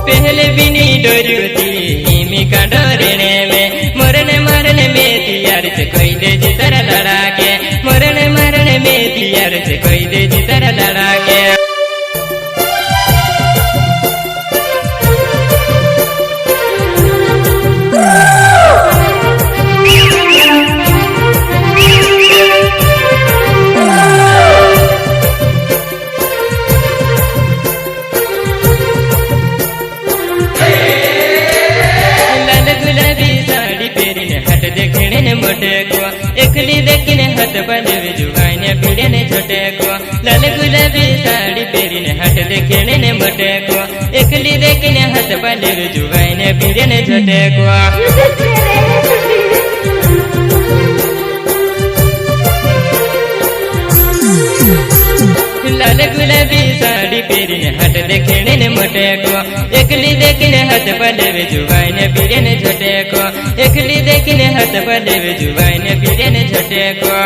पहले बिनी डोरी मी का डोरने में मरने मरने में तियार से कोई दे जितर लड़ा के मरने मरने में तियार से कोई दे जितर लड़ा के एकली देखने हाथ बने जुगाने पीड़े ने छोटे को लाल गुलाबी साड़ी पहने हाथ देखने ने मोटे को एकली देखने हाथ बने जुगाने पीड़े ने छोटे को लाल गुलाबी साड़ी पहने हाथ देखने ने मोटे को एकली देखने हाथ बने जुगाने पीड़े ने छोटे को एकली देखने हाथ बने जुगाने पीड़े ने छोटे को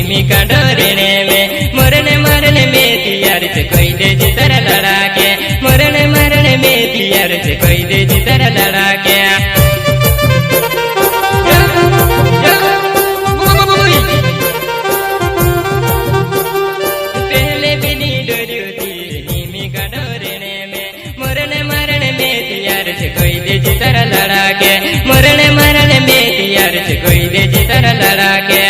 मी का डोरने में मरने मरने में तियार से कोई दे जितर लड़ा के मरने मरने में तियार से कोई दे जितर लड़ा के पहले बिनी डोरी मी का डोरने में मरने मरने में तियार से कोई दे जितर लड़ा के मरने मरने में तियार से कोई दे जितर लड़ा के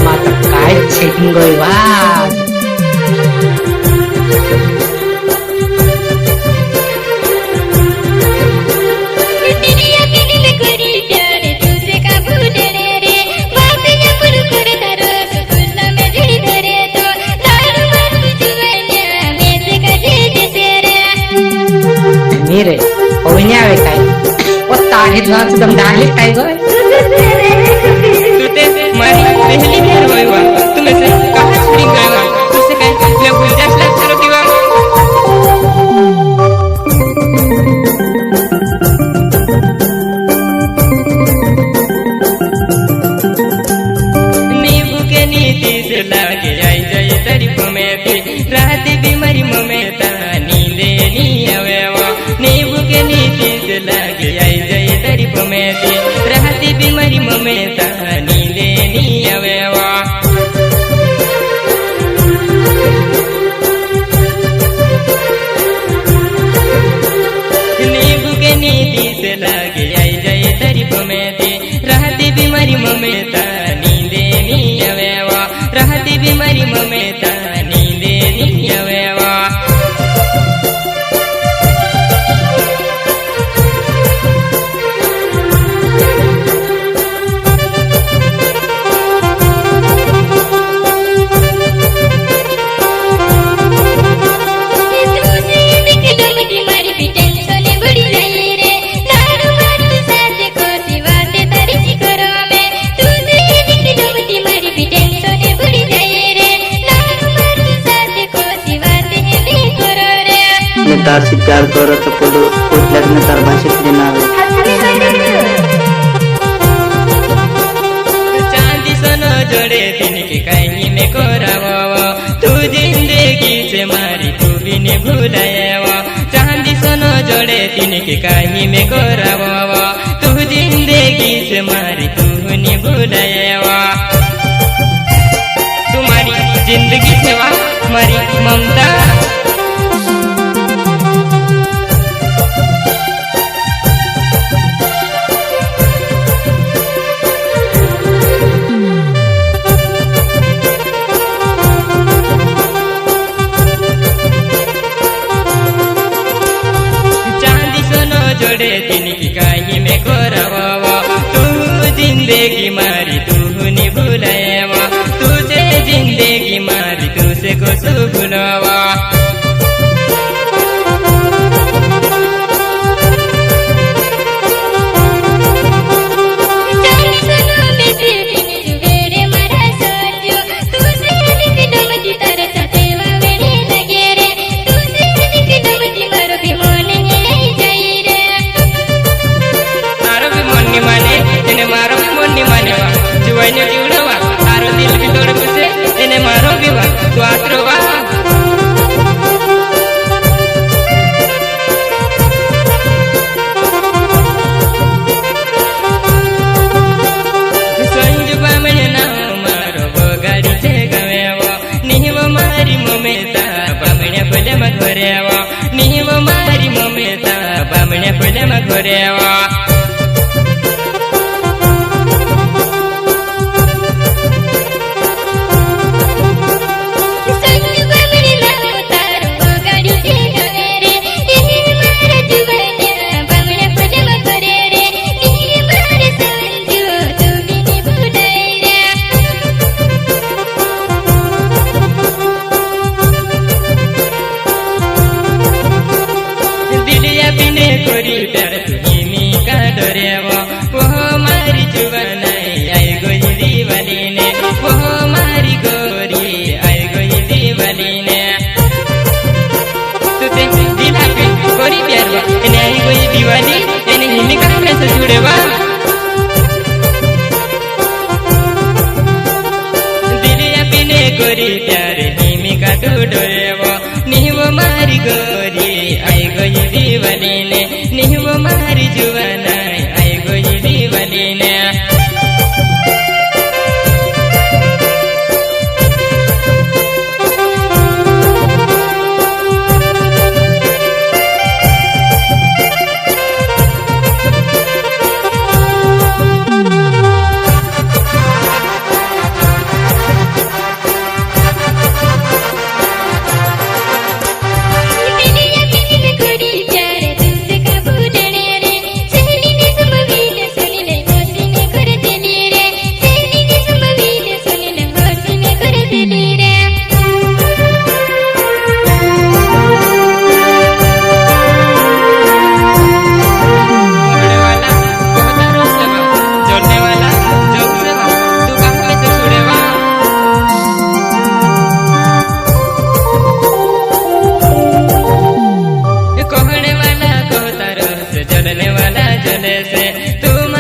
mata kacing gue wah mire pokoknya apa kayak oh tahit banget sedang dahlit kayak gue मारी पहली बार हुई हुआ तुम ऐसे कहाँ छुड़ी गए हुआ तुझसे कहीं मैं गुलजाश लग करो कि वहाँ नींबू के नीति से लागे आई जाए तारीफ में थी रात बीमारी में था नींदे नहीं आवे वो नींबू के नीति से लागे आई जाए तारीफ में थी रात बीमारी में था नींबू के नीति से लागे आई जाए तारीफ में थी राहती बीमारी में था नींदे नहीं आवे वा राहती बीमारी में था नींदे नहीं आवे वा तारसी प्यार करो तो कुठल्याच तार भाषेतले नावे चांदी सोनो जोड़े तिनके कहीं में कोरावा तू जिंदगी से मारी तू भी ने भूलाया चांदी सोनो जोड़े तिनके कहीं में कोरावा तू जिंदगी से मारी तू ने भूलाया तुम्हारी जिंदगी से वाह हमारी ममता जोड़े तिनकी कहीं में कोरा से जुड़े बा दिलिया पिने गोरी प्यार हिमी का डोरेवो निहवो मारी गोरी आई गई दीवाली ने निहवो मारी जुवाना आई गई दीवाली ने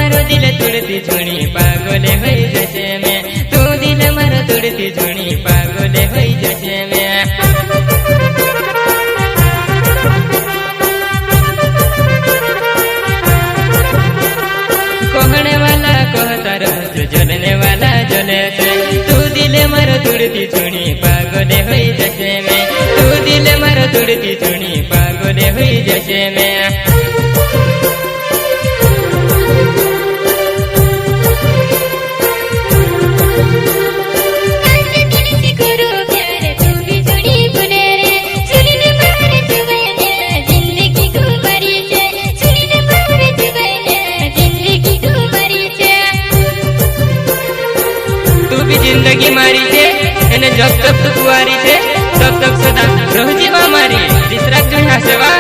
झुणी पागले होई जैसे में तू दिल मर तुड़ती झुणी पागले होई जैसे में कहने वाला कहता रोज जलने वाला जले से तू दिल मर तुड़ती झुणी पागले होई जैसे में तू दिल मर तुड़ती झुणी पागले होई जैसे में जिंदगी मारी छे एने जब तक तू कुआरी छे तब तक सदा रोजी वा मारी तीसरा जुड़ा सेवा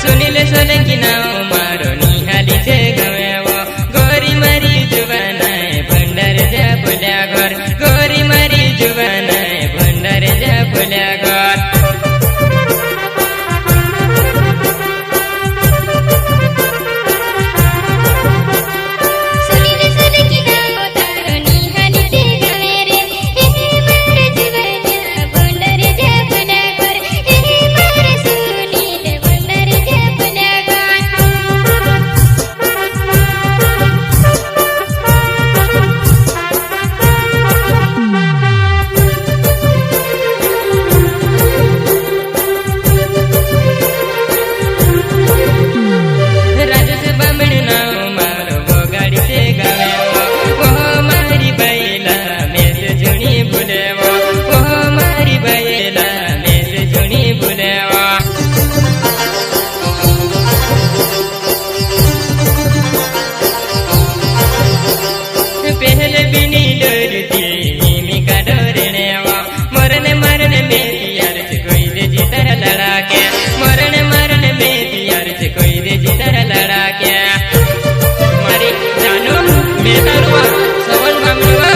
सुनीले सोने की नाव मारो निहाली छे गवेवो गोरी मारी जुवानाए भंडार जा बोल्या घर गोरी मारी जुवानाए भंडार जा बोल्या घर पहले बिनी डरती हिमी का डरने मरने मरने में यार से कोई दे जितर लड़ा के मरने मरने में यार से कोई दे जितर लड़ा के मारी जानू मैं तारुआ सवन मामलवा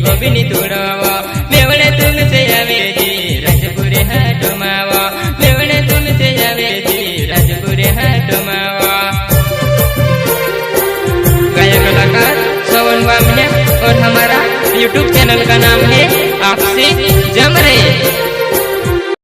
गोविनी तोड़वा मेवणे तुमसे आवे जी राजपुरे हाटो मावा मेवणे तुमसे आवे जी राजपुरे हाटो मावा गायक कलाकार सवन वामने और हमारा YouTube चैनल का नाम है आपसे